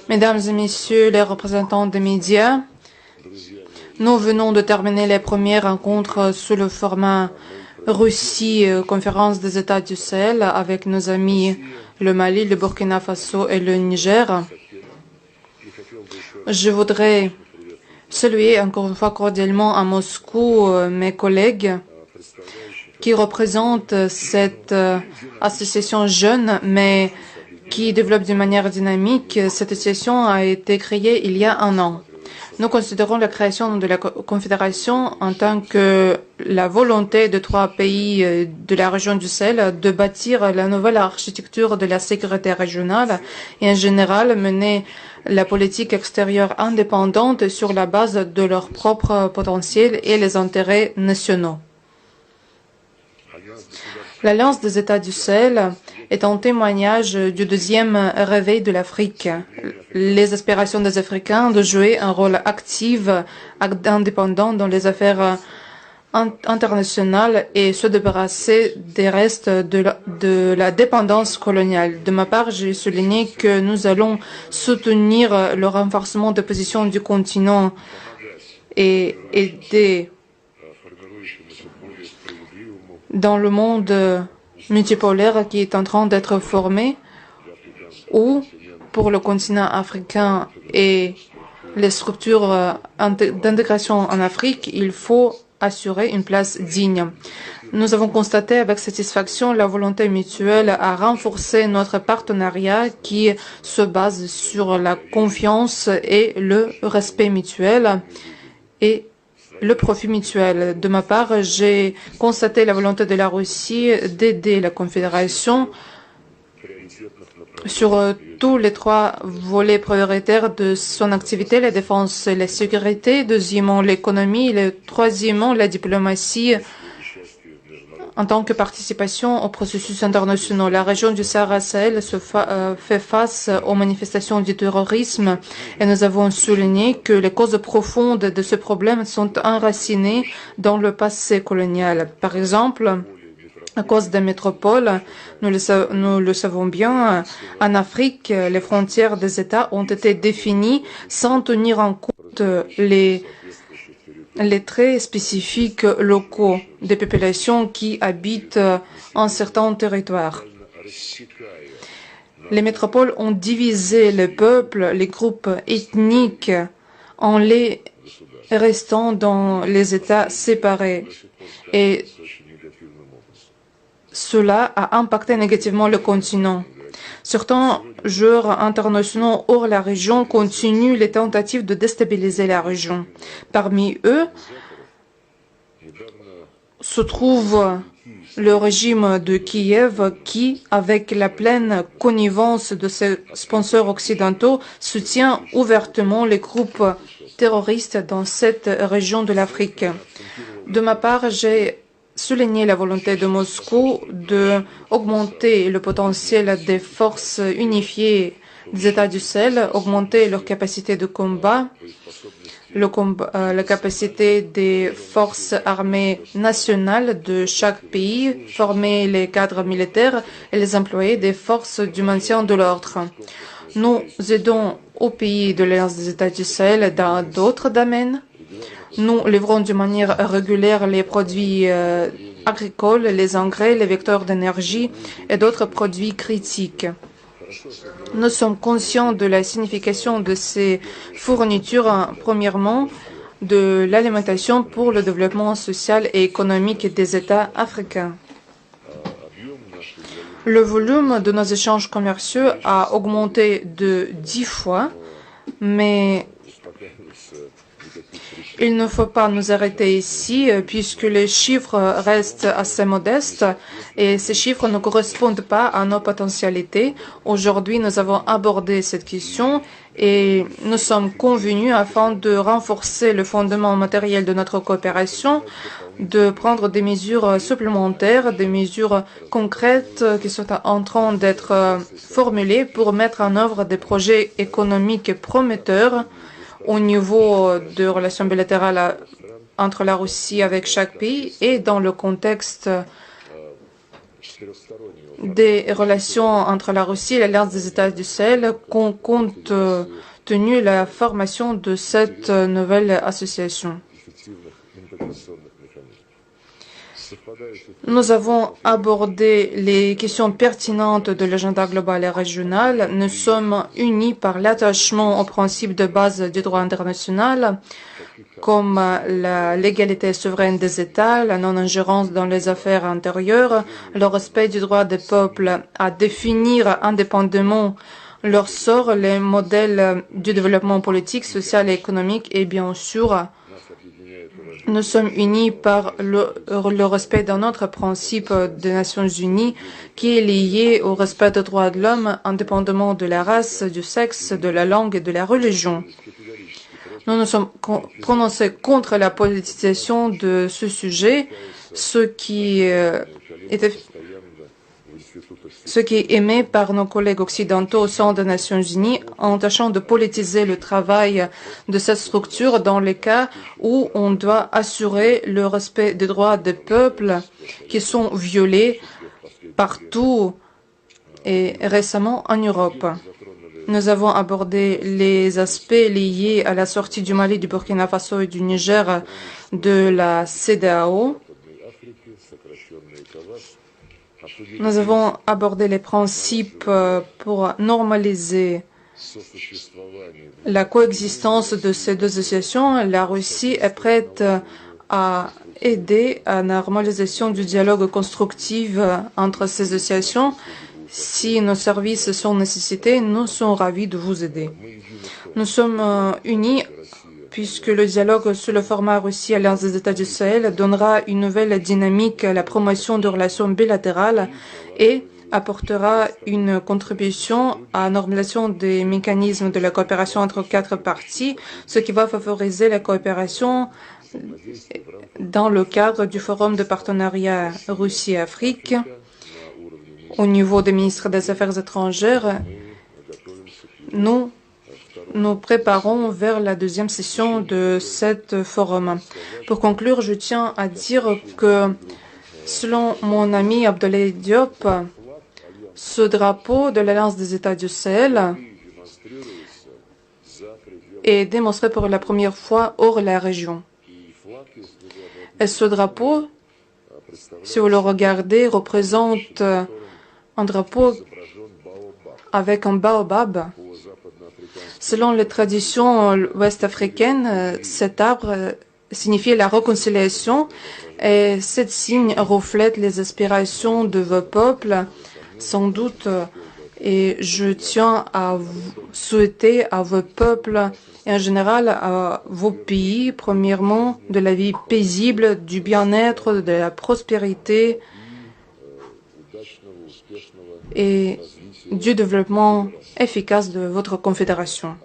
Mesdames et Messieurs les représentants des médias, nous venons de terminer les premières rencontres sous le format Russie, conférence des États du Sahel, avec nos amis le Mali, le Burkina Faso et le Niger. Je voudrais saluer encore une fois cordialement à Moscou mes collègues qui représentent cette association jeune, mais qui développe d'une manière dynamique. Cette association a été créée il y a un an. Nous considérons la création de la Confédération en tant que la volonté de 3 pays de la région du Sahel de bâtir la nouvelle architecture de la sécurité régionale et en général mener la politique extérieure indépendante sur la base de leur propre potentiel et les intérêts nationaux. L'Alliance des États du Sahel est un témoignage du deuxième réveil de l'Afrique. Les aspirations des Africains de jouer un rôle actif, indépendant dans les affaires internationales et se débarrasser des restes de la dépendance coloniale. De ma part, j'ai souligné que nous allons soutenir le renforcement des positions du continent et aider dans le monde multipolaire qui est en train d'être formé, ou pour le continent africain et les structures d'intégration en Afrique, il faut assurer une place digne. Nous avons constaté avec satisfaction la volonté mutuelle à renforcer notre partenariat qui se base sur la confiance et le respect mutuel et le profit mutuel. De ma part, j'ai constaté la volonté de la Russie d'aider la Confédération sur tous les 3 volets prioritaires de son activité, la défense et la sécurité, deuxièmement l'économie, et le troisièmement la diplomatie en tant que participation au processus international. La région du Sahara-Sahel fait face aux manifestations du terrorisme et nous avons souligné que les causes profondes de ce problème sont enracinées dans le passé colonial. Par exemple, à cause des métropoles, nous le savons bien, en Afrique, les frontières des États ont été définies sans tenir en compte les traits spécifiques locaux des populations qui habitent en certains territoires. Les métropoles ont divisé les peuples, les groupes ethniques, en les restant dans les États séparés. Et cela a impacté négativement le continent. Certains joueurs internationaux hors la région continuent les tentatives de déstabiliser la région. Parmi eux se trouve le régime de Kiev qui, avec la pleine connivence de ses sponsors occidentaux, soutient ouvertement les groupes terroristes dans cette région de l'Afrique. De ma part, j'ai souligner la volonté de Moscou d'augmenter le potentiel des forces unifiées des États du Sahel, augmenter leur capacité de combat, la capacité des forces armées nationales de chaque pays, former les cadres militaires et les employés des forces du maintien de l'ordre. Nous aidons aux pays de l'Alliance des États du Sahel dans d'autres domaines. Nous livrons de manière régulière les produits agricoles, les engrais, les vecteurs d'énergie et d'autres produits critiques. Nous sommes conscients de la signification de ces fournitures, premièrement, de l'alimentation pour le développement social et économique des États africains. Le volume de nos échanges commerciaux a augmenté de 10 fois, mais il ne faut pas nous arrêter ici puisque les chiffres restent assez modestes et ces chiffres ne correspondent pas à nos potentialités. Aujourd'hui, nous avons abordé cette question et nous sommes convenus afin de renforcer le fondement matériel de notre coopération, de prendre des mesures supplémentaires, des mesures concrètes qui sont en train d'être formulées pour mettre en œuvre des projets économiques prometteurs au niveau de relations bilatérales entre la Russie avec chaque pays et dans le contexte des relations entre la Russie et l'Alliance des États du Sahel compte tenu la formation de cette nouvelle association. Nous avons abordé les questions pertinentes de l'agenda global et régional. Nous sommes unis par l'attachement aux principes de base du droit international, comme la légalité souveraine des États, la non-ingérence dans les affaires intérieures, le respect du droit des peuples à définir indépendamment leur sort, les modèles du développement politique, social et économique, et bien sûr, nous sommes unis par le respect d'un autre principe des Nations Unies qui est lié au respect des droits de l'homme, indépendamment de la race, du sexe, de la langue et de la religion. Nous nous sommes prononcés contre la politisation de ce sujet, ce qui est aimé par nos collègues occidentaux au sein des Nations Unies en tâchant de politiser le travail de cette structure dans les cas où on doit assurer le respect des droits des peuples qui sont violés partout et récemment en Europe. Nous avons abordé les aspects liés à la sortie du Mali, du Burkina Faso et du Niger de la CEDEAO. Nous avons abordé les principes pour normaliser la coexistence de ces deux associations. La Russie est prête à aider à la normalisation du dialogue constructif entre ces associations. Si nos services sont nécessités, nous sommes ravis de vous aider. Nous sommes unis puisque le dialogue sur le format Russie-Alliance des États du Sahel donnera une nouvelle dynamique à la promotion de relations bilatérales et apportera une contribution à la normalisation des mécanismes de la coopération entre quatre parties, ce qui va favoriser la coopération dans le cadre du Forum de partenariat Russie-Afrique. Au niveau des ministres des Affaires étrangères, nous préparons vers la deuxième session de cet forum. Pour conclure, je tiens à dire que, selon mon ami Abdoulaye Diop, ce drapeau de l'Alliance des États du Sahel est démontré pour la première fois hors la région. Et ce drapeau, si vous le regardez, représente un drapeau avec un baobab. Selon les traditions ouest-africaines, cet arbre signifie la réconciliation et ce signe reflète les aspirations de vos peuples, sans doute. Et je tiens à souhaiter à vos peuples et en général à vos pays, premièrement, de la vie paisible, du bien-être, de la prospérité et du développement efficace de votre confédération.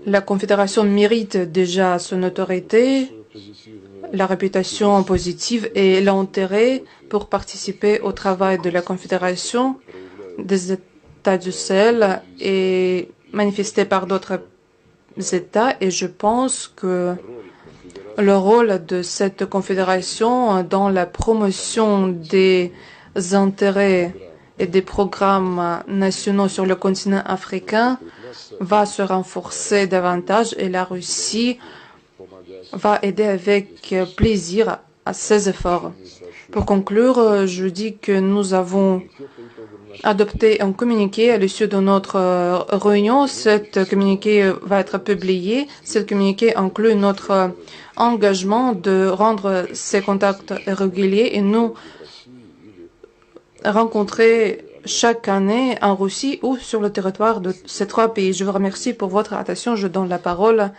La confédération mérite déjà son autorité, la réputation positive et l'intérêt pour participer au travail de la confédération des États du Sahel est manifesté par d'autres États et je pense que le rôle de cette confédération dans la promotion des intérêts et des programmes nationaux sur le continent africain va se renforcer davantage et la Russie va aider avec plaisir à ces efforts. Pour conclure, je dis que nous avons adopté un communiqué à l'issue de notre réunion. Cet communiqué va être publié. Cet communiqué inclut notre engagement de rendre ces contacts réguliers et nous rencontrer chaque année en Russie ou sur le territoire de ces trois pays. Je vous remercie pour votre attention. Je donne la parole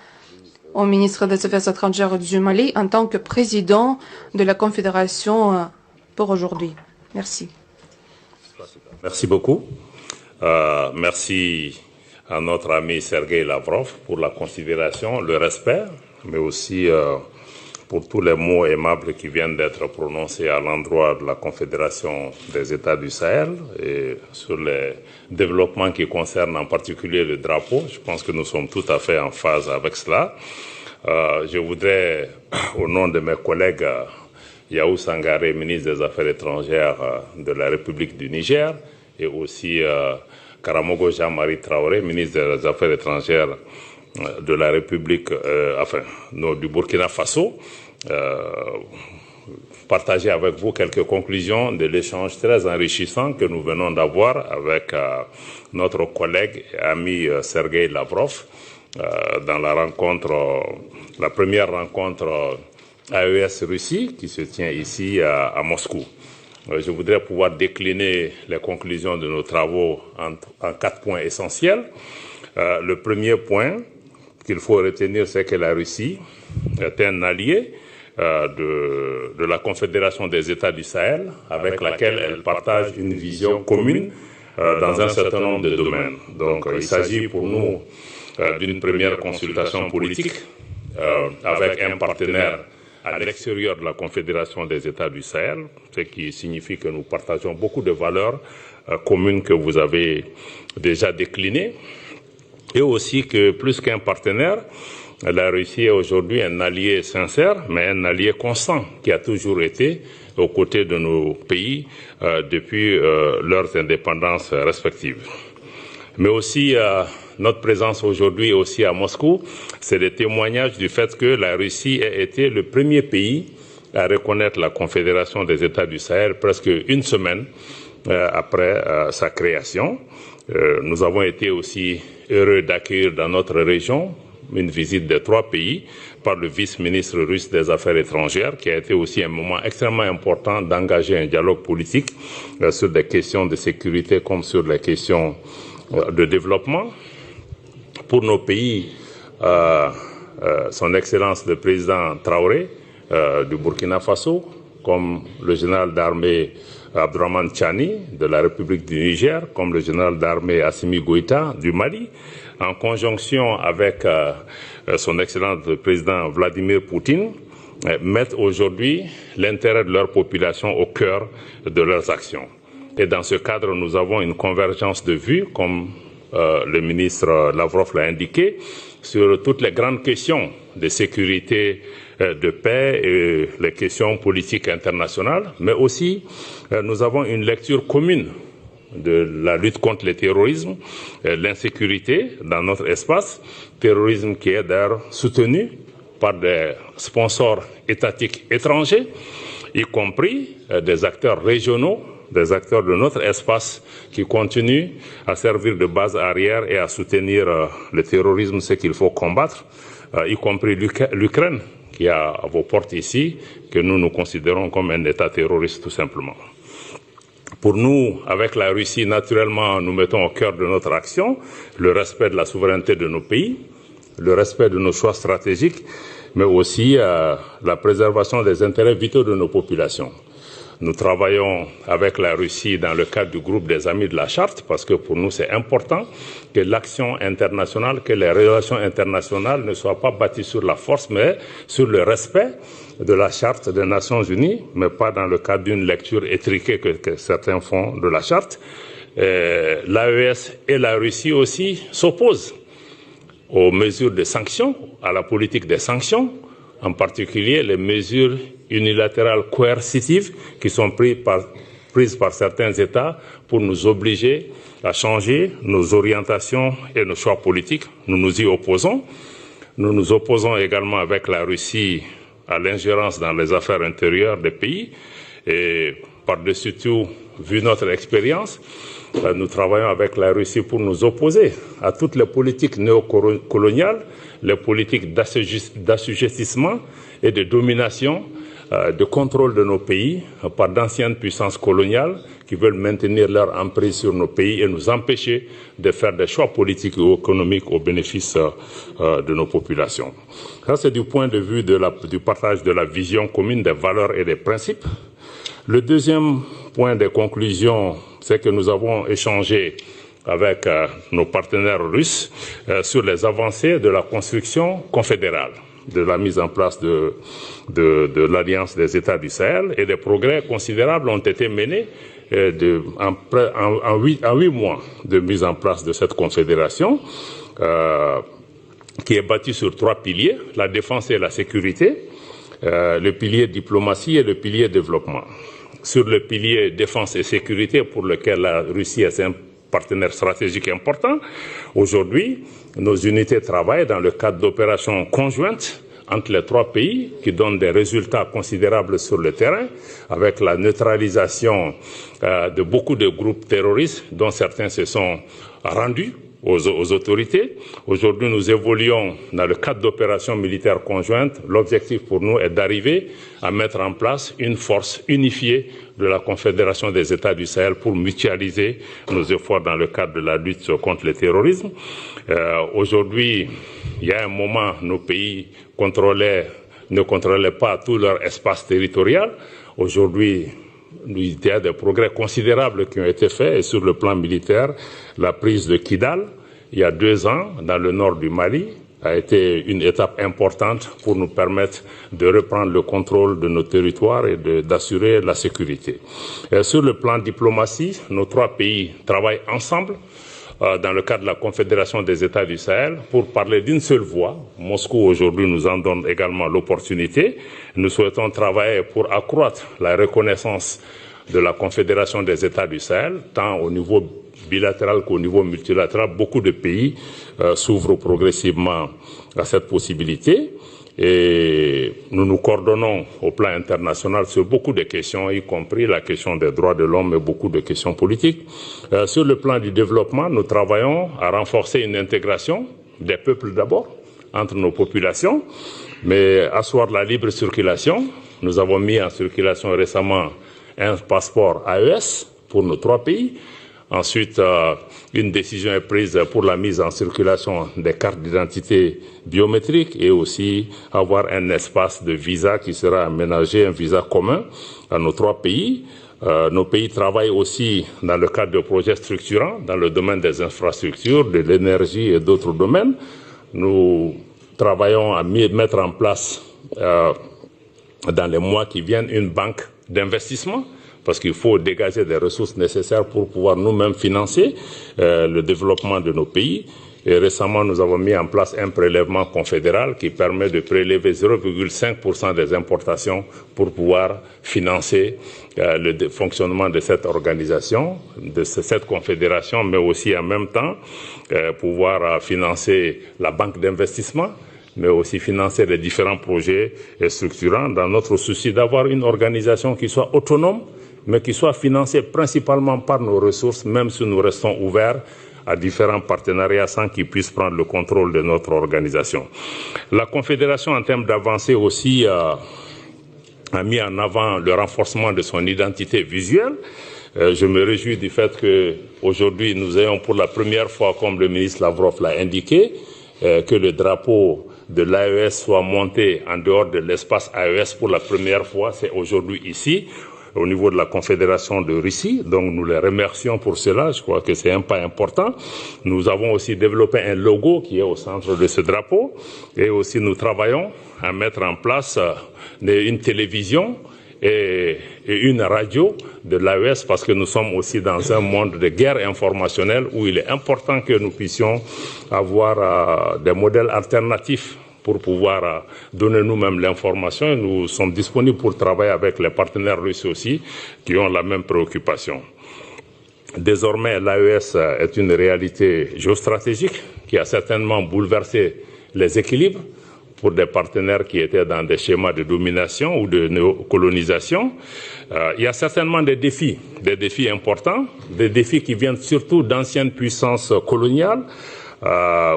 au ministre des Affaires étrangères du Mali en tant que président de la Confédération pour aujourd'hui. Merci. Merci beaucoup. Merci à notre ami Sergei Lavrov pour la considération, le respect, mais aussi pour tous les mots aimables qui viennent d'être prononcés à l'endroit de la Confédération des États du Sahel et sur les développements qui concernent en particulier le drapeau. Je pense que nous sommes tout à fait en phase avec cela. Je voudrais, au nom de mes collègues Yahou Sangaré, ministre des Affaires étrangères de la République du Niger, et aussi Karamogo Jean-Marie Traoré, ministre des Affaires étrangères de la République, du Burkina Faso, partager avec vous quelques conclusions de l'échange très enrichissant que nous venons d'avoir avec notre collègue et ami Sergueï Lavrov dans la première rencontre AES-Russie qui se tient ici à Moscou. Je voudrais pouvoir décliner les conclusions de nos travaux en 4 points essentiels. Le premier point qu'il faut retenir, c'est que la Russie est un allié de la Confédération des États du Sahel, avec laquelle elle partage une vision commune dans un certain nombre de domaines. Donc il s'agit pour nous d'une première consultation politique avec un partenaire à l'extérieur de la Confédération des États du Sahel, ce qui signifie que nous partageons beaucoup de valeurs communes que vous avez déjà déclinées, et aussi que plus qu'un partenaire, la Russie est aujourd'hui un allié sincère, mais un allié constant qui a toujours été aux côtés de nos pays depuis leurs indépendances respectives. Mais aussi, notre présence aujourd'hui aussi à Moscou, c'est le témoignage du fait que la Russie a été le premier pays à reconnaître la Confédération des États du Sahel presque une semaine après sa création. Nous avons été aussi heureux d'accueillir dans notre région une visite de 3 pays par le vice-ministre russe des Affaires étrangères, qui a été aussi un moment extrêmement important d'engager un dialogue politique sur des questions de sécurité comme sur les questions de développement. Pour nos pays, son Excellence le président Traoré du Burkina Faso, comme le général d'armée Abdourahmane Tchani de la République du Niger, comme le général d'armée Assimi Goïta du Mali, en conjonction avec son Excellence le président Vladimir Poutine, mettent aujourd'hui l'intérêt de leur population au cœur de leurs actions. Et dans ce cadre, nous avons une convergence de vues, comme le ministre Lavrov l'a indiqué, sur toutes les grandes questions de sécurité, de paix et les questions politiques internationales, mais aussi nous avons une lecture commune de la lutte contre le terrorisme, l'insécurité dans notre espace, terrorisme qui est d'ailleurs soutenu par des sponsors étatiques étrangers, y compris des acteurs régionaux, des acteurs de notre espace qui continuent à servir de base arrière et à soutenir le terrorisme, ce qu'il faut combattre, y compris l'Ukraine, qui est à vos portes ici, que nous considérons comme un État terroriste tout simplement. Pour nous, avec la Russie, naturellement, nous mettons au cœur de notre action le respect de la souveraineté de nos pays, le respect de nos choix stratégiques, mais aussi la préservation des intérêts vitaux de nos populations. Nous travaillons avec la Russie dans le cadre du groupe des Amis de la Charte, parce que pour nous c'est important que l'action internationale, que les relations internationales ne soient pas bâties sur la force, mais sur le respect de la Charte des Nations Unies, mais pas dans le cadre d'une lecture étriquée que certains font de la Charte. L'AES et la Russie aussi s'opposent aux mesures de sanctions, à la politique des sanctions, en particulier les mesures unilatérales coercitives qui sont prises par certains États pour nous obliger à changer nos orientations et nos choix politiques. Nous nous y opposons. Nous nous opposons également avec la Russie à l'ingérence dans les affaires intérieures des pays. Et par-dessus tout, vu notre expérience, nous travaillons avec la Russie pour nous opposer à toutes les politiques néocoloniales, les politiques d'assujettissement et de domination, de contrôle de nos pays par d'anciennes puissances coloniales qui veulent maintenir leur emprise sur nos pays et nous empêcher de faire des choix politiques ou économiques au bénéfice de nos populations. Ça, c'est du point de vue du partage de la vision commune des valeurs et des principes. Le deuxième point de conclusion, c'est que nous avons échangé avec nos partenaires russes sur les avancées de la construction confédérale, de la mise en place de l'Alliance des États du Sahel, et des progrès considérables ont été menés en 8 mois de mise en place de cette confédération qui est bâtie sur 3 piliers, la défense et la sécurité, le pilier diplomatie et le pilier développement. Sur le pilier défense et sécurité, pour lequel la Russie est un partenaire stratégique important, aujourd'hui, nos unités travaillent dans le cadre d'opérations conjointes entre les trois pays qui donnent des résultats considérables sur le terrain, avec la neutralisation de beaucoup de groupes terroristes, dont certains se sont rendus aux autorités. Aujourd'hui, nous évoluons dans le cadre d'opérations militaires conjointes. L'objectif pour nous est d'arriver à mettre en place une force unifiée de la Confédération des États du Sahel pour mutualiser nos efforts dans le cadre de la lutte contre le terrorisme. Aujourd'hui, il y a un moment, nos pays ne contrôlaient pas tout leur espace territorial. Aujourd'hui, il y a des progrès considérables qui ont été faits et sur le plan militaire, la prise de Kidal, il y a 2 ans, dans le nord du Mali, a été une étape importante pour nous permettre de reprendre le contrôle de nos territoires et d'assurer la sécurité. Et sur le plan diplomatie, nos 3 pays travaillent ensemble dans le cadre de la Confédération des États du Sahel pour parler d'une seule voix. Moscou aujourd'hui nous en donne également l'opportunité. Nous souhaitons travailler pour accroître la reconnaissance de la Confédération des États du Sahel, tant au niveau bilatéral qu'au niveau multilatéral. Beaucoup de pays s'ouvrent progressivement à cette possibilité. Et nous nous coordonnons au plan international sur beaucoup de questions, y compris la question des droits de l'homme et beaucoup de questions politiques. Sur le plan du développement, nous travaillons à renforcer une intégration des peuples d'abord, entre nos populations, mais asseoir la libre circulation. Nous avons mis en circulation récemment un passeport AES pour nos 3 pays. Ensuite, une décision est prise pour la mise en circulation des cartes d'identité biométriques et aussi avoir un espace de visa qui sera aménagé, un visa commun à nos 3 pays. Nos pays travaillent aussi dans le cadre de projets structurants dans le domaine des infrastructures, de l'énergie et d'autres domaines. Nous travaillons à mettre en place dans les mois qui viennent une banque d'investissement, parce qu'il faut dégager des ressources nécessaires pour pouvoir nous-mêmes financer le développement de nos pays. Et récemment, nous avons mis en place un prélèvement confédéral qui permet de prélever 0,5% des importations pour pouvoir financer le fonctionnement de cette organisation, de cette confédération, mais aussi en même temps pouvoir financer la banque d'investissement, mais aussi financer les différents projets structurants dans notre souci d'avoir une organisation qui soit autonome, mais qui soit financée principalement par nos ressources, même si nous restons ouverts à différents partenariats sans qu'ils puissent prendre le contrôle de notre organisation. La Confédération, en termes d'avancée aussi, a mis en avant le renforcement de son identité visuelle. Je me réjouis du fait qu'aujourd'hui, nous ayons pour la première fois, comme le ministre Lavrov l'a indiqué, que le drapeau de l'AES soit monté en dehors de l'espace AES pour la première fois. C'est aujourd'hui ici, au niveau de la Confédération de Russie. Donc nous les remercions pour cela. Je crois que c'est un pas important. Nous avons aussi développé un logo qui est au centre de ce drapeau. Et aussi nous travaillons à mettre en place une télévision et une radio de l'AES, parce que nous sommes aussi dans un monde de guerre informationnelle où il est important que nous puissions avoir des modèles alternatifs pour pouvoir donner nous-mêmes l'information. Nous sommes disponibles pour travailler avec les partenaires russes aussi qui ont la même préoccupation. Désormais, l'AES est une réalité géostratégique qui a certainement bouleversé les équilibres pour des partenaires qui étaient dans des schémas de domination ou de néocolonisation. Il y a certainement des défis importants, des défis qui viennent surtout d'anciennes puissances coloniales,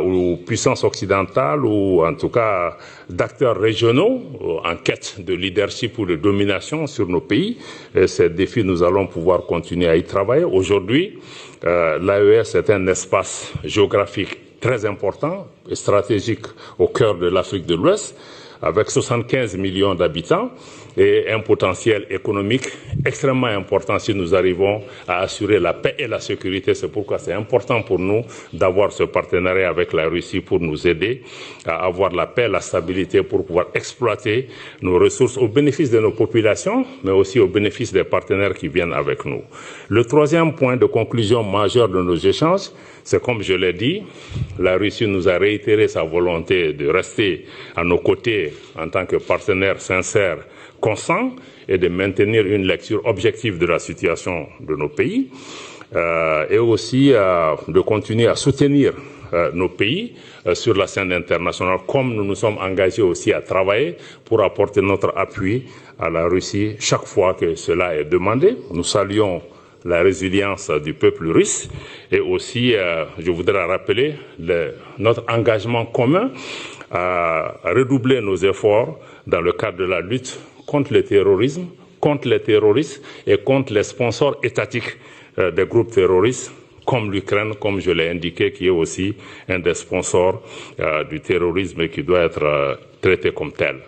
ou puissances occidentales, ou en tout cas d'acteurs régionaux en quête de leadership ou de domination sur nos pays. Et ces défis, nous allons pouvoir continuer à y travailler. Aujourd'hui, l'AES est un espace géographique très important et stratégique au cœur de l'Afrique de l'Ouest, avec 75 millions d'habitants. et un potentiel économique extrêmement important si nous arrivons à assurer la paix et la sécurité. C'est pourquoi c'est important pour nous d'avoir ce partenariat avec la Russie pour nous aider à avoir la paix, la stabilité, pour pouvoir exploiter nos ressources au bénéfice de nos populations, mais aussi au bénéfice des partenaires qui viennent avec nous. Le troisième point de conclusion majeur de nos échanges, c'est comme je l'ai dit, la Russie nous a réitéré sa volonté de rester à nos côtés en tant que partenaire sincère, constant, et de maintenir une lecture objective de la situation de nos pays, et aussi de continuer à soutenir nos pays sur la scène internationale, comme nous nous sommes engagés aussi à travailler pour apporter notre appui à la Russie chaque fois que cela est demandé. Nous saluons la résilience du peuple russe et aussi, je voudrais rappeler notre engagement commun à redoubler nos efforts dans le cadre de la lutte contre le terrorisme, contre les terroristes et contre les sponsors étatiques des groupes terroristes, comme l'Ukraine, comme je l'ai indiqué, qui est aussi un des sponsors du terrorisme et qui doit être traité comme tel.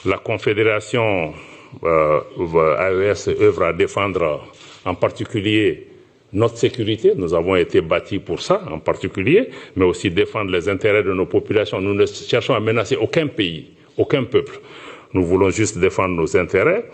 La Confédération AES œuvre à défendre en particulier notre sécurité. Nous avons été bâtis pour ça en particulier, mais aussi défendre les intérêts de nos populations. Nous ne cherchons à menacer aucun pays, aucun peuple. Nous voulons juste défendre nos intérêts.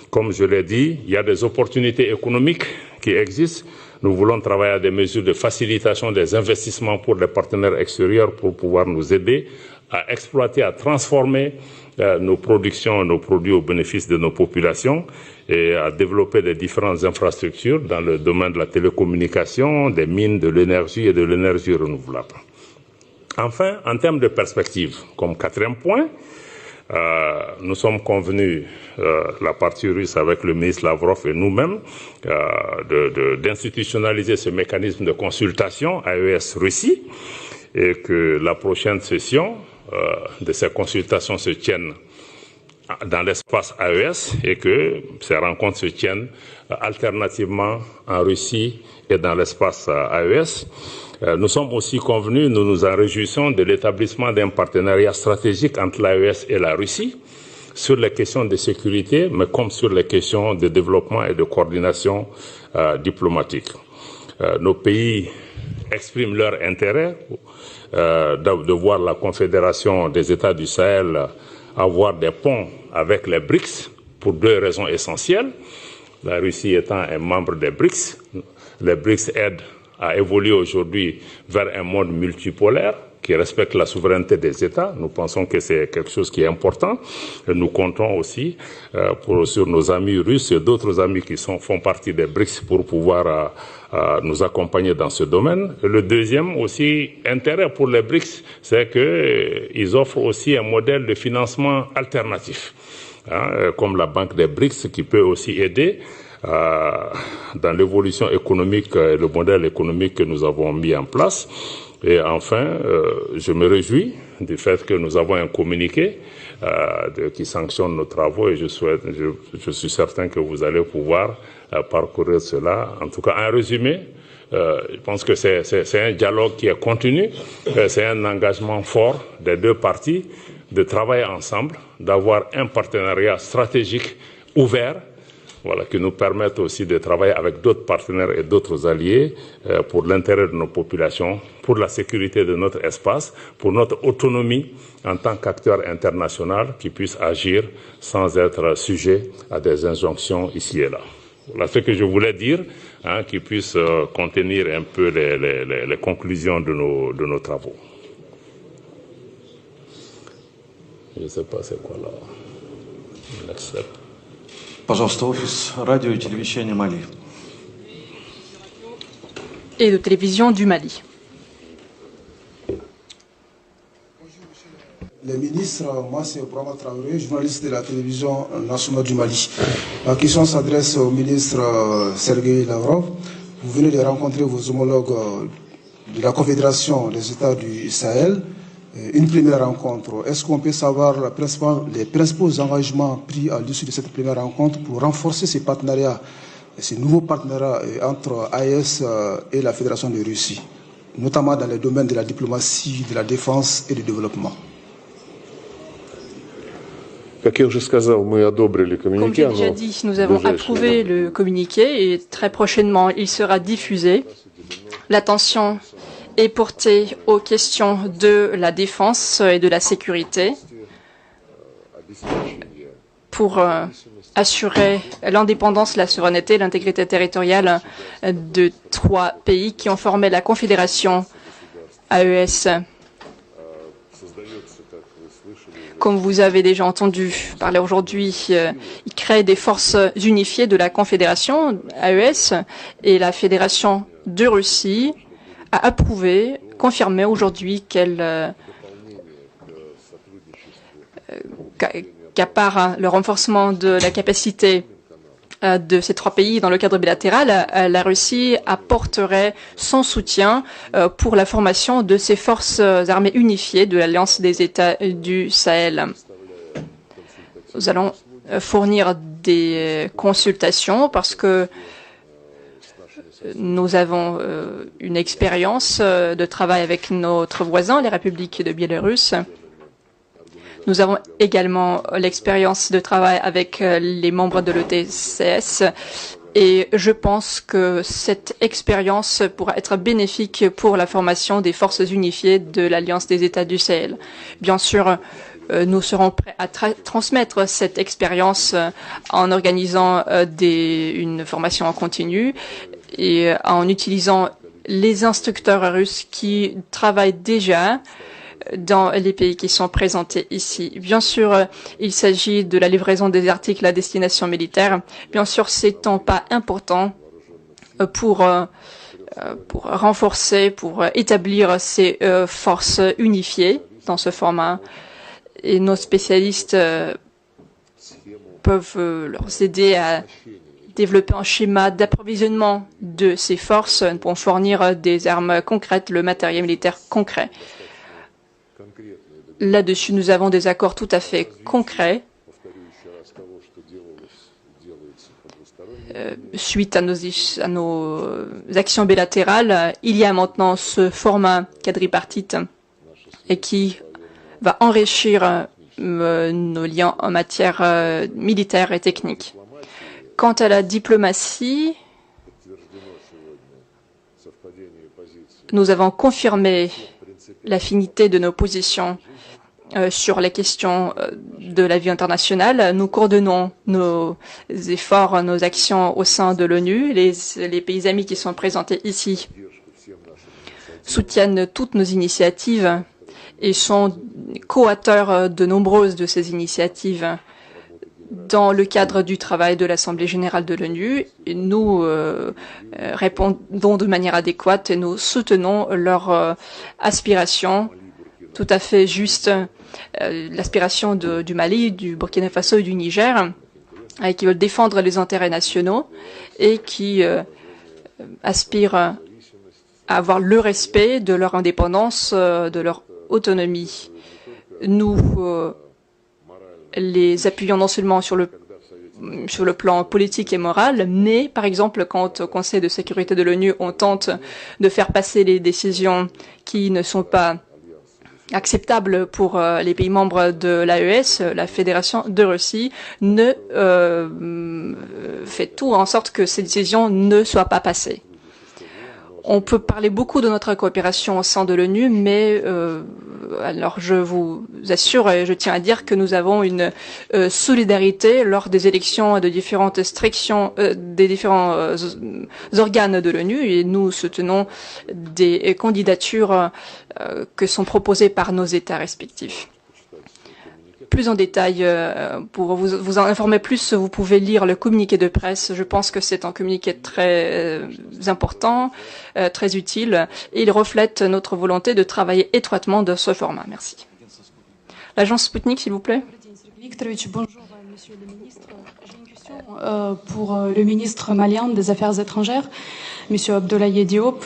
Comme je l'ai dit, il y a des opportunités économiques qui existent. Nous voulons travailler à des mesures de facilitation des investissements pour les partenaires extérieurs pour pouvoir nous aider à exploiter, à transformer nos productions, nos produits au bénéfice de nos populations et à développer des différentes infrastructures dans le domaine de la télécommunication, des mines, de l'énergie et de l'énergie renouvelable. Enfin, en termes de perspective, comme quatrième point, nous sommes convenus, la partie russe avec le ministre Lavrov et nous-mêmes, d'institutionnaliser ce mécanisme de consultation AES-Russie et que la prochaine session de ces consultations se tienne dans l'espace AES et que ces rencontres se tiennent alternativement en Russie et dans l'espace AES. Nous sommes aussi convenus, nous nous en réjouissons de l'établissement d'un partenariat stratégique entre l'AES et la Russie sur les questions de sécurité, mais comme sur les questions de développement et de coordination diplomatique. Nos pays expriment leur intérêt de voir la Confédération des États du Sahel avoir des ponts avec les BRICS pour deux raisons essentielles. La Russie étant un membre des BRICS, les BRICS aident à évoluer aujourd'hui vers un monde multipolaire qui respecte la souveraineté des États. Nous pensons que c'est quelque chose qui est important. Et nous comptons aussi sur nos amis russes et d'autres amis qui font partie des BRICS pour pouvoir nous accompagner dans ce domaine. Et le deuxième aussi intérêt pour les BRICS, c'est qu'ils offrent aussi un modèle de financement alternatif, comme la Banque des BRICS qui peut aussi aider dans l'évolution économique et le modèle économique que nous avons mis en place. Et enfin, je me réjouis du fait que nous avons un communiqué qui sanctionne nos travaux et je suis certain que vous allez pouvoir parcourir cela. En tout cas, en résumé, je pense que c'est un dialogue qui est continu, c'est un engagement fort des deux parties de travailler ensemble, d'avoir un partenariat stratégique ouvert, voilà, qui nous permettent aussi de travailler avec d'autres partenaires et d'autres alliés pour l'intérêt de nos populations, pour la sécurité de notre espace, pour notre autonomie en tant qu'acteur international qui puisse agir sans être sujet à des injonctions ici et là. Voilà ce que je voulais dire, qui puisse contenir un peu les conclusions de nos travaux. Je ne sais pas c'est quoi là. Next step. Пожалуйста, офис радио и телевещания Мали. Et de télévision du Mali. Les ministres, moi c'est Brahma Traoré, journaliste de la télévision nationale du Mali. Ma question s'adresse au ministre Sergueï Lavrov. Vous venez de rencontrer vos homologues de la Confédération des États du Sahel. Une première rencontre. Est-ce qu'on peut savoir les principaux engagements pris à l'issue de cette première rencontre pour renforcer ces partenariats, ces nouveaux partenariats entre AES et la Fédération de Russie, notamment dans les domaines de la diplomatie, de la défense et du développement? Как я уже сказал, мы одобрили Comme коммюнике. j'ai déjà dit, nous avons approuvé le communiqué et très prochainement, il sera diffusé. L'attention est portée aux questions de la défense et de la sécurité pour assurer l'indépendance, la souveraineté et l'intégrité territoriale de 3 pays qui ont formé la Confédération AES. Comme vous avez déjà entendu parler aujourd'hui, il crée des forces unifiées de la Confédération AES et la Fédération de Russie a approuvé, confirmé aujourd'hui qu'à part le renforcement de la capacité de ces 3 pays dans le cadre bilatéral, la Russie apporterait son soutien pour la formation de ces forces armées unifiées de l'Alliance des États du Sahel. Nous allons fournir des consultations parce que nous avons une expérience de travail avec notre voisin, les républiques de Biélorusse. Nous avons également l'expérience de travail avec les membres de l'ETCS et je pense que cette expérience pourra être bénéfique pour la formation des forces unifiées de l'Alliance des États du Sahel. Bien sûr, nous serons prêts à transmettre cette expérience en organisant une formation en continu et en utilisant les instructeurs russes qui travaillent déjà dans les pays qui sont présentés ici. Bien sûr, il s'agit de la livraison des articles à destination militaire. Bien sûr, c'est un pas important pour renforcer, pour établir ces forces unifiées dans ce format. Et nos spécialistes peuvent leur aider à développer un schéma d'approvisionnement de ces forces pour fournir des armes concrètes, le matériel militaire concret. Là-dessus, nous avons des accords tout à fait concrets suite à nos actions bilatérales. Il y a maintenant ce format quadripartite et qui va enrichir nos liens en matière militaire et technique. Quant à la diplomatie, nous avons confirmé l'affinité de nos positions sur les questions de la vie internationale. Nous coordonnons nos efforts, nos actions au sein de l'ONU. Les pays amis qui sont présentés ici soutiennent toutes nos initiatives et sont co-auteurs de nombreuses de ces initiatives dans le cadre du travail de l'Assemblée générale de l'ONU. Nous répondons de manière adéquate et nous soutenons leurs aspirations tout à fait justes, l'aspiration du Mali, du Burkina Faso et du Niger, qui veulent défendre les intérêts nationaux et qui aspirent à avoir le respect de leur indépendance, de leur autonomie. Nous les appuyons non seulement sur le plan politique et moral, mais par exemple quand au Conseil de sécurité de l'ONU on tente de faire passer les décisions qui ne sont pas acceptables pour les pays membres de l'AES, la Fédération de Russie ne fait tout en sorte que ces décisions ne soient pas passées. On peut parler beaucoup de notre coopération au sein de l'ONU, mais alors je vous assure et je tiens à dire que nous avons une solidarité lors des élections de différentes des différents organes de l'ONU et nous soutenons des candidatures que sont proposées par nos États respectifs. Plus en détail, pour vous en informer plus, vous pouvez lire le communiqué de presse. Je pense que c'est un communiqué très important, très utile, et il reflète notre volonté de travailler étroitement dans ce format. Merci. L'agence Sputnik, s'il vous plaît. Bonjour, monsieur le ministre. J'ai une question pour le ministre malien des Affaires étrangères, monsieur Abdoulaye Diop.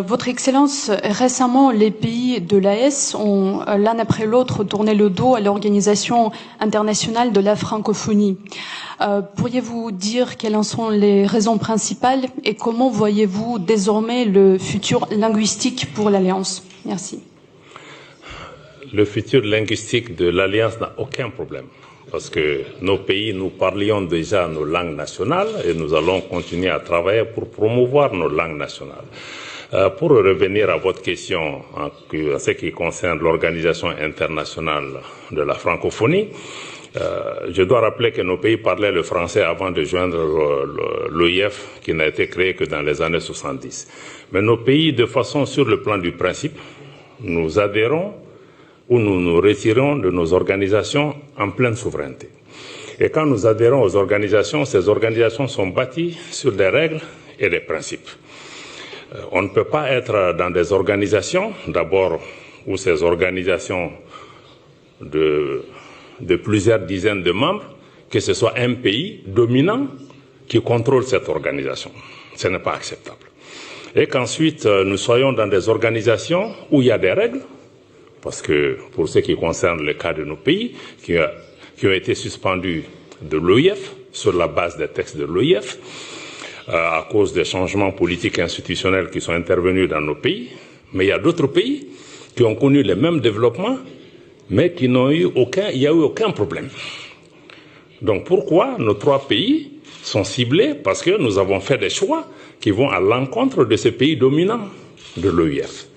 Votre Excellence, récemment, les pays de l'AES ont l'un après l'autre tourné le dos à l'Organisation internationale de la francophonie. Pourriez-vous dire quelles en sont les raisons principales et comment voyez-vous désormais le futur linguistique pour l'Alliance? Merci. Le futur linguistique de l'Alliance n'a aucun problème. parce que nos pays, nous parlions déjà nos langues nationales et nous allons continuer à travailler pour promouvoir nos langues nationales. Pour revenir à votre question en ce qui concerne l'Organisation internationale de la francophonie, je dois rappeler que nos pays parlaient le français avant de joindre l'OIF, qui n'a été créé que dans les années 70. Mais nos pays, de façon sur le plan du principe, nous adhérons ou nous nous retirons de nos organisations en pleine souveraineté. Et quand nous adhérons aux organisations, ces organisations sont bâties sur des règles et des principes. On ne peut pas être dans des organisations, d'abord, où ces organisations de plusieurs dizaines de membres, que ce soit un pays dominant qui contrôle cette organisation. Ce n'est pas acceptable. Et qu'ensuite, nous soyons dans des organisations où il y a des règles, parce que pour ce qui concerne le cas de nos pays, qui ont été suspendus de l'OIF, sur la base des textes de l'OIF, à cause des changements politiques et institutionnels qui sont intervenus dans nos pays, mais il y a d'autres pays qui ont connu les mêmes développements, mais qui n'ont eu il n'y a eu aucun problème. Donc pourquoi nos trois pays sont ciblés? Parce que nous avons fait des choix qui vont à l'encontre de ces pays dominants de l'OIF.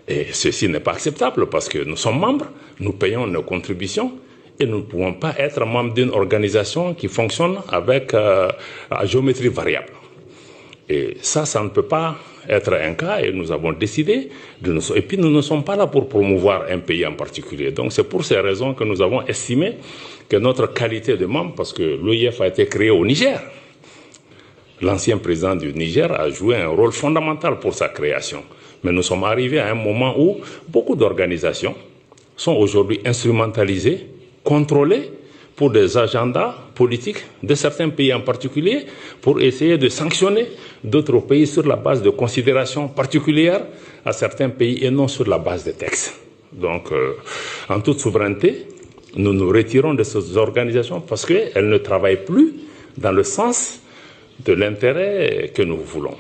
Et ceci n'est pas acceptable parce que nous sommes membres, nous payons nos contributions et nous ne pouvons pas être membres d'une organisation qui fonctionne avec à géométrie variable. Et ça ne peut pas être un cas et nous avons décidé et puis nous ne sommes pas là pour promouvoir un pays en particulier. Donc c'est pour ces raisons que nous avons estimé que notre qualité de membre, parce que l'OIF a été créé au Niger, l'ancien président du Niger a joué un rôle fondamental pour sa création. Mais nous sommes arrivés à un moment où beaucoup d'organisations sont aujourd'hui instrumentalisées, contrôlées pour des agendas politiques de certains pays en particulier, pour essayer de sanctionner d'autres pays sur la base de considérations particulières à certains pays et non sur la base des textes. Donc, en toute souveraineté, nous nous retirons de ces organisations parce qu'elles ne travaillent plus dans le sens de l'intérêt que nous voulons.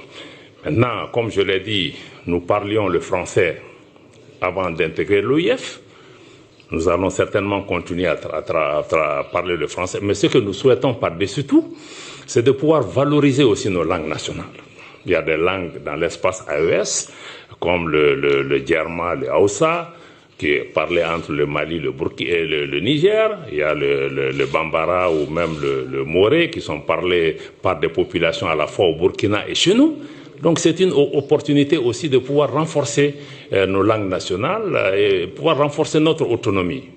Maintenant, comme je l'ai dit, nous parlions le français avant d'intégrer l'OIF. Nous allons certainement continuer à parler le français. Mais ce que nous souhaitons par-dessus tout, c'est de pouvoir valoriser aussi nos langues nationales. Il y a des langues dans l'espace AES, comme le Djerma, le Hausa, qui est parlé entre le Mali, le Burkina et le Niger. Il y a le Bambara ou même le Moré, qui sont parlés par des populations à la fois au Burkina et chez nous. Donc c'est une opportunité aussi de pouvoir renforcer nos langues nationales et pouvoir renforcer notre autonomie.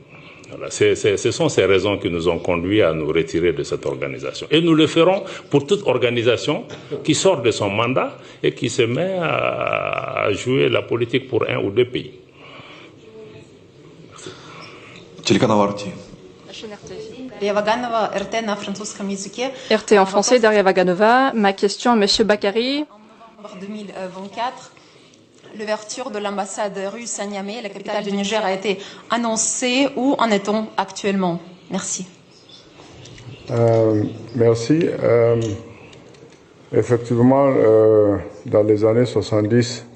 Voilà, ce sont ces raisons qui nous ont conduits à nous retirer de cette organisation. Et nous le ferons pour toute organisation qui sort de son mandat et qui se met à jouer la politique pour un ou deux pays. RT en français, Daria Vaganova. Ma question à M. Bakary. En 2024, l'ouverture de l'ambassade russe à Niamey, la capitale du Niger, a été annoncée. Où en est-on actuellement? Merci. Merci. Effectivement, dans les années 70,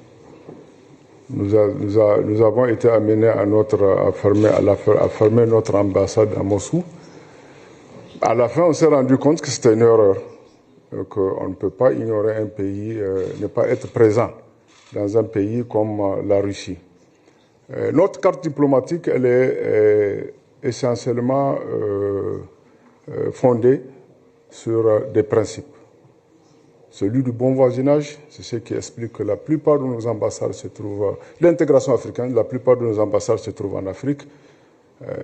nous avons été amenés à fermer notre ambassade à Moscou. À la fin, on s'est rendu compte que c'était une erreur. Qu'on ne peut pas ignorer un pays, ne pas être présent dans un pays comme la Russie. Notre carte diplomatique, elle est essentiellement fondée sur des principes. Celui du bon voisinage, c'est ce qui explique que la plupart de nos ambassades se trouvent, l'intégration africaine, la plupart de nos ambassades se trouvent en Afrique.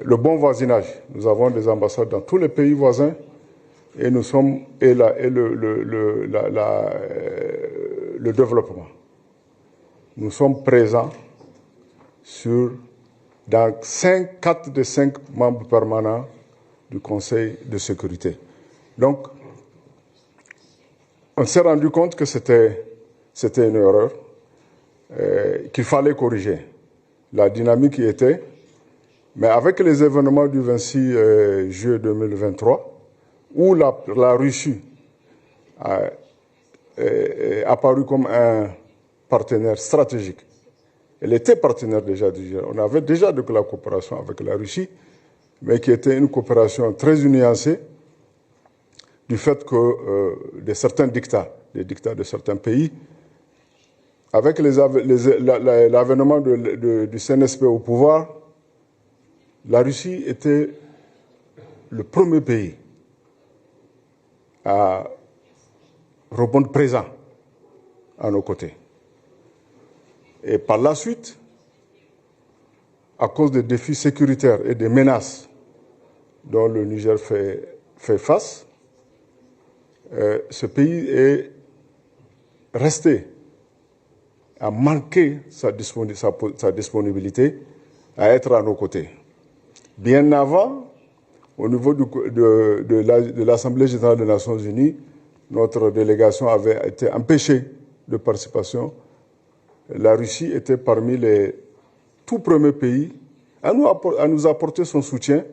Le bon voisinage, nous avons des ambassades dans tous les pays voisins. Et nous sommes le développement. Nous sommes présents dans 4 des 5 membres permanents du Conseil de sécurité. Donc, on s'est rendu compte que c'était une erreur, qu'il fallait corriger. La dynamique y était, mais avec les événements du 26 juillet 2023, où la Russie a apparu comme un partenaire stratégique. Elle était partenaire déjà du Niger. On avait déjà de la coopération avec la Russie, mais qui était une coopération très nuancée du fait que de certains dictats, les dictats de certains pays, avec l'avènement du CNSP au pouvoir, la Russie était le premier pays à répondre présent à nos côtés. Et par la suite, à cause des défis sécuritaires et des menaces dont le Niger fait face, ce pays est resté à manquer sa disponibilité à être à nos côtés. Bien avant, au niveau de l'Assemblée générale des Nations Unies, notre délégation avait été empêchée de participation. La Russie était parmi les tout premiers pays à nous apporter son soutien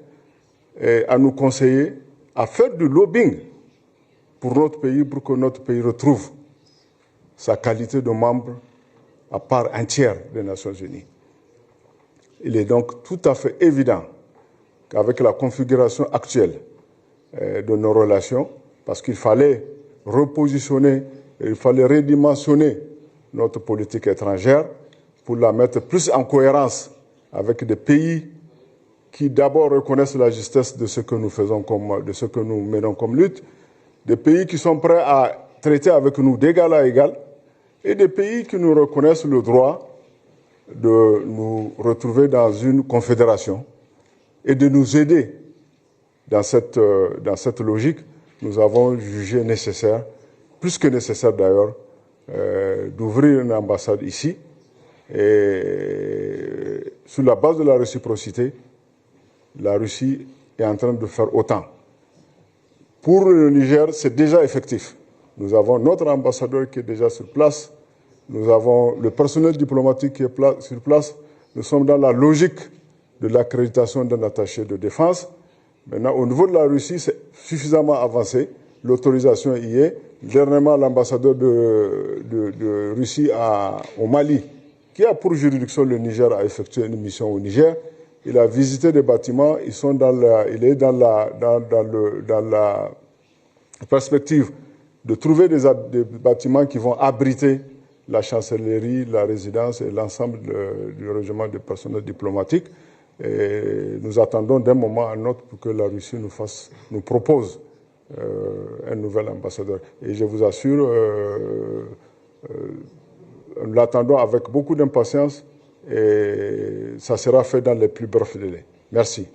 et à nous conseiller à faire du lobbying pour notre pays, pour que notre pays retrouve sa qualité de membre à part entière des Nations Unies. Il est donc tout à fait évident qu'avec la configuration actuelle de nos relations, parce qu'il fallait repositionner, il fallait redimensionner notre politique étrangère pour la mettre plus en cohérence avec des pays qui d'abord reconnaissent la justesse de ce que nous faisons de ce que nous menons comme lutte, des pays qui sont prêts à traiter avec nous d'égal à égal, et des pays qui nous reconnaissent le droit de nous retrouver dans une confédération et de nous aider dans cette logique. Nous avons jugé nécessaire, plus que nécessaire d'ailleurs, d'ouvrir une ambassade ici. Et sur la base de la réciprocité, la Russie est en train de faire autant. Pour le Niger, c'est déjà effectif. Nous avons notre ambassadeur qui est déjà sur place. Nous avons le personnel diplomatique qui est sur place. Nous sommes dans la logique de l'accréditation d'un attaché de défense. Maintenant, au niveau de la Russie, c'est suffisamment avancé. L'autorisation y est. Dernièrement, l'ambassadeur de Russie au Mali, qui a pour juridiction le Niger, a effectué une mission au Niger. Il a visité des bâtiments. Il est dans la perspective de trouver des bâtiments qui vont abriter la chancellerie, la résidence et l'ensemble du régiment du personnel diplomatique. Et nous attendons d'un moment à un autre pour que la Russie nous propose un nouvel ambassadeur. Et je vous assure, nous l'attendons avec beaucoup d'impatience et ça sera fait dans les plus brefs délais. Merci.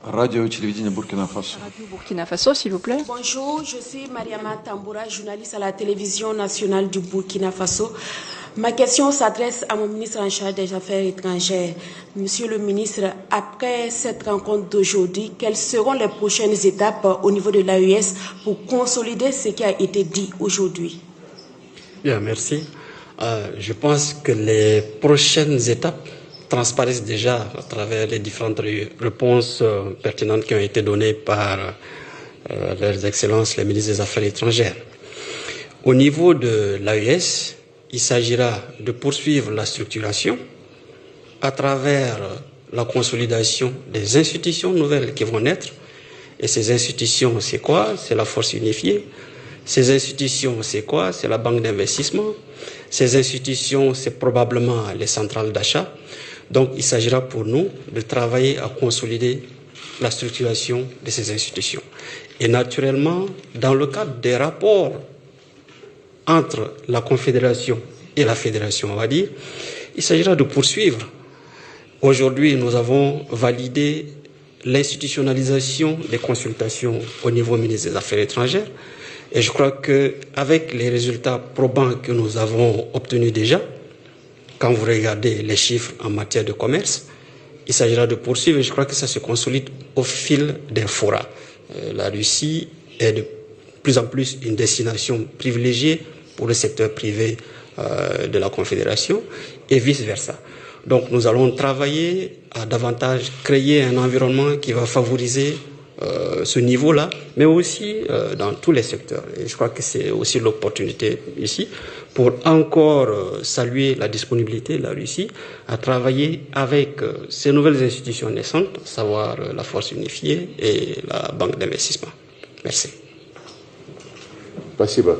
Radio et télévision Burkina Faso. Radio Burkina Faso, s'il vous plaît. Bonjour, je suis Mariama Tamboura, journaliste à la télévision nationale du Burkina Faso. Ma question s'adresse à mon ministre en charge des Affaires étrangères. Monsieur le ministre, après cette rencontre d'aujourd'hui, quelles seront les prochaines étapes au niveau de l'AES pour consolider ce qui a été dit aujourd'hui? Bien, merci. Je pense que les prochaines étapes transparaissent déjà à travers les différentes réponses pertinentes qui ont été données par leurs excellences les ministres des Affaires étrangères. Au niveau de l'AES, il s'agira de poursuivre la structuration à travers la consolidation des institutions nouvelles qui vont naître. Et ces institutions, c'est quoi? C'est la force unifiée. Ces institutions, c'est quoi? C'est la banque d'investissement. Ces institutions, c'est probablement les centrales d'achat. Donc, il s'agira pour nous de travailler à consolider la structuration de ces institutions. Et naturellement, dans le cadre des rapports entre la Confédération et la Fédération, on va dire, il s'agira de poursuivre. Aujourd'hui, nous avons validé l'institutionnalisation des consultations au niveau ministre des Affaires étrangères. Et je crois qu'avec les résultats probants que nous avons obtenus déjà, quand vous regardez les chiffres en matière de commerce, il s'agira de poursuivre et je crois que ça se consolide au fil des forats. La Russie est de plus en plus une destination privilégiée pour le secteur privé de la Confédération et vice-versa. Donc nous allons travailler à davantage créer un environnement qui va favoriser ce niveau-là, mais aussi dans tous les secteurs. Et je crois que c'est aussi l'opportunité ici pour encore saluer la disponibilité de la Russie à travailler avec ces nouvelles institutions naissantes, à savoir la Force unifiée et la Banque d'investissement. Merci. Спасибо.